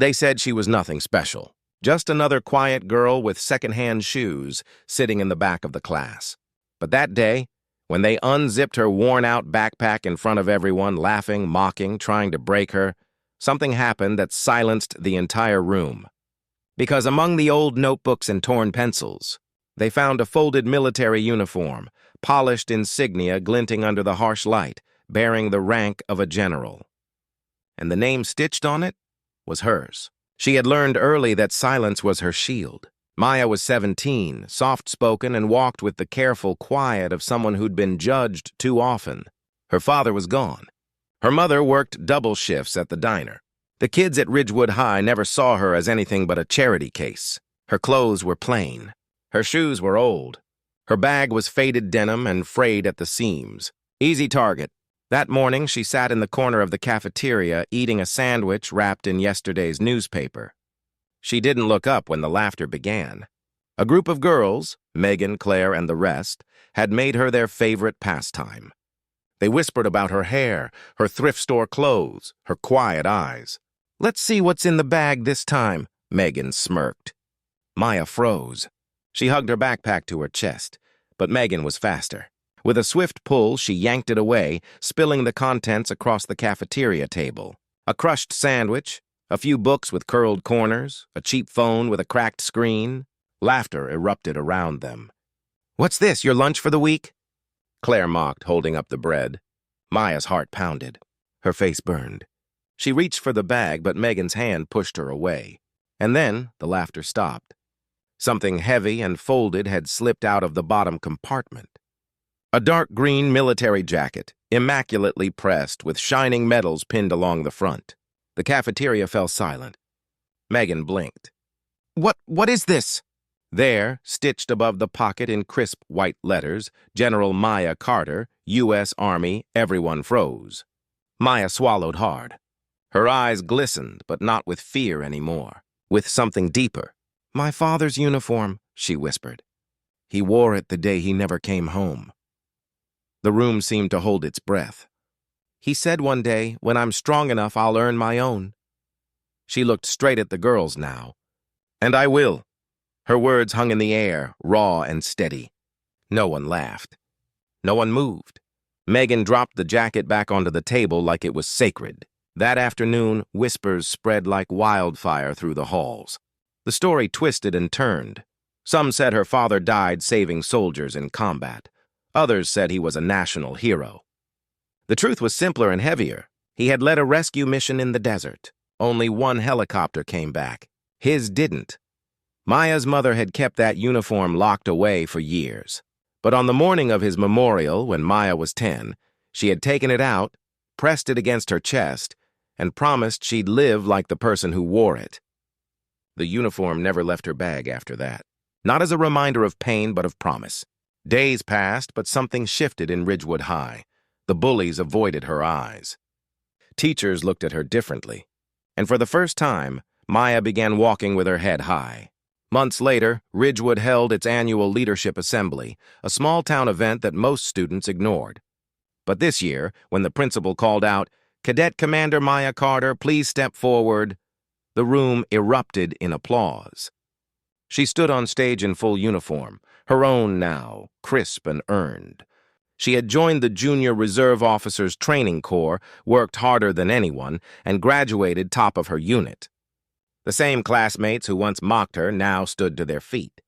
They said she was nothing special, just another quiet girl with secondhand shoes sitting in the back of the class. But that day, when they unzipped her worn-out backpack in front of everyone, laughing, mocking, trying to break her, something happened that silenced the entire room. Because among the old notebooks and torn pencils, they found a folded military uniform, polished insignia glinting under the harsh light, bearing the rank of a general. And the name stitched on it was hers. She had learned early that silence was her shield. Maya was 17, soft-spoken, and walked with the careful quiet of someone who'd been judged too often. Her father was gone. Her mother worked double shifts at the diner. The kids at Ridgewood High never saw her as anything but a charity case. Her clothes were plain. Her shoes were old. Her bag was faded denim and frayed at the seams. Easy target. That morning, she sat in the corner of the cafeteria eating a sandwich wrapped in yesterday's newspaper. She didn't look up when the laughter began. A group of girls, Megan, Claire, and the rest, had made her their favorite pastime. They whispered about her hair, her thrift store clothes, her quiet eyes. "Let's see what's in the bag this time," Megan smirked. Maya froze. She hugged her backpack to her chest, but Megan was faster. With a swift pull, she yanked it away, spilling the contents across the cafeteria table. A crushed sandwich, a few books with curled corners, a cheap phone with a cracked screen. Laughter erupted around them. "What's this, your lunch for the week?" Claire mocked, holding up the bread. Maya's heart pounded. Her face burned. She reached for the bag, but Megan's hand pushed her away. And then the laughter stopped. Something heavy and folded had slipped out of the bottom compartment. A dark green military jacket, immaculately pressed with shining medals pinned along the front. The cafeteria fell silent. Megan blinked. What is this?" There, stitched above the pocket in crisp white letters, General Maya Carter, U.S. Army. Everyone froze. Maya swallowed hard. Her eyes glistened, but not with fear anymore, with something deeper. "My father's uniform," she whispered. "He wore it the day he never came home." The room seemed to hold its breath. "He said one day, when I'm strong enough, I'll earn my own." She looked straight at the girls now. "And I will." Her words hung in the air, raw and steady. No one laughed. No one moved. Megan dropped the jacket back onto the table like it was sacred. That afternoon, whispers spread like wildfire through the halls. The story twisted and turned. Some said her father died saving soldiers in combat. Others said he was a national hero. The truth was simpler and heavier. He had led a rescue mission in the desert. Only one helicopter came back. His didn't. Maya's mother had kept that uniform locked away for years. But on the morning of his memorial, when Maya was 10, she had taken it out, pressed it against her chest, and promised she'd live like the person who wore it. The uniform never left her bag after that. Not as a reminder of pain, but of promise. Days passed, but something shifted in Ridgewood High. The bullies avoided her eyes. Teachers looked at her differently. And for the first time, Maya began walking with her head high. Months later, Ridgewood held its annual leadership assembly, a small-town event that most students ignored. But this year, when the principal called out, "Cadet Commander Maya Carter, please step forward," the room erupted in applause. She stood on stage in full uniform, her own now, crisp and earned. She had joined the Junior Reserve Officers Training Corps, worked harder than anyone, and graduated top of her unit. The same classmates who once mocked her now stood to their feet.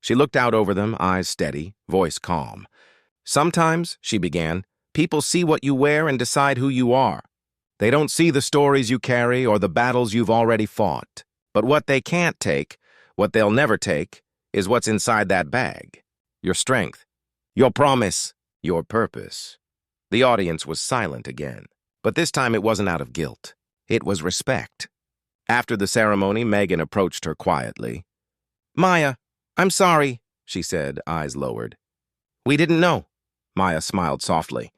She looked out over them, eyes steady, voice calm. "Sometimes," she began, "people see what you wear and decide who you are. They don't see the stories you carry or the battles you've already fought. But what they can't take, what they'll never take, is what's inside that bag. Your strength, your promise, your purpose." The audience was silent again, but this time it wasn't out of guilt. It was respect. After the ceremony, Megan approached her quietly. "Maya, I'm sorry," she said, eyes lowered. "We didn't know." Maya smiled softly.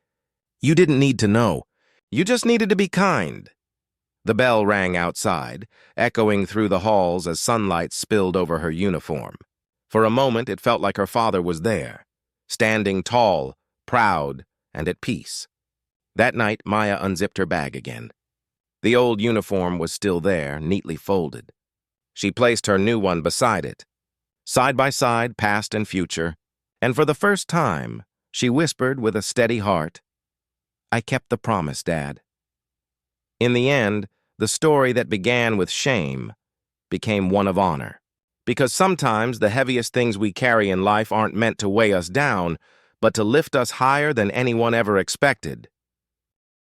"You didn't need to know. You just needed to be kind." The bell rang outside, echoing through the halls as sunlight spilled over her uniform. For a moment, it felt like her father was there, standing tall, proud, and at peace. That night, Maya unzipped her bag again. The old uniform was still there, neatly folded. She placed her new one beside it, side by side, past and future, and for the first time, she whispered with a steady heart, "I kept the promise, Dad." In the end, the story that began with shame became one of honor. Because sometimes the heaviest things we carry in life aren't meant to weigh us down, but to lift us higher than anyone ever expected.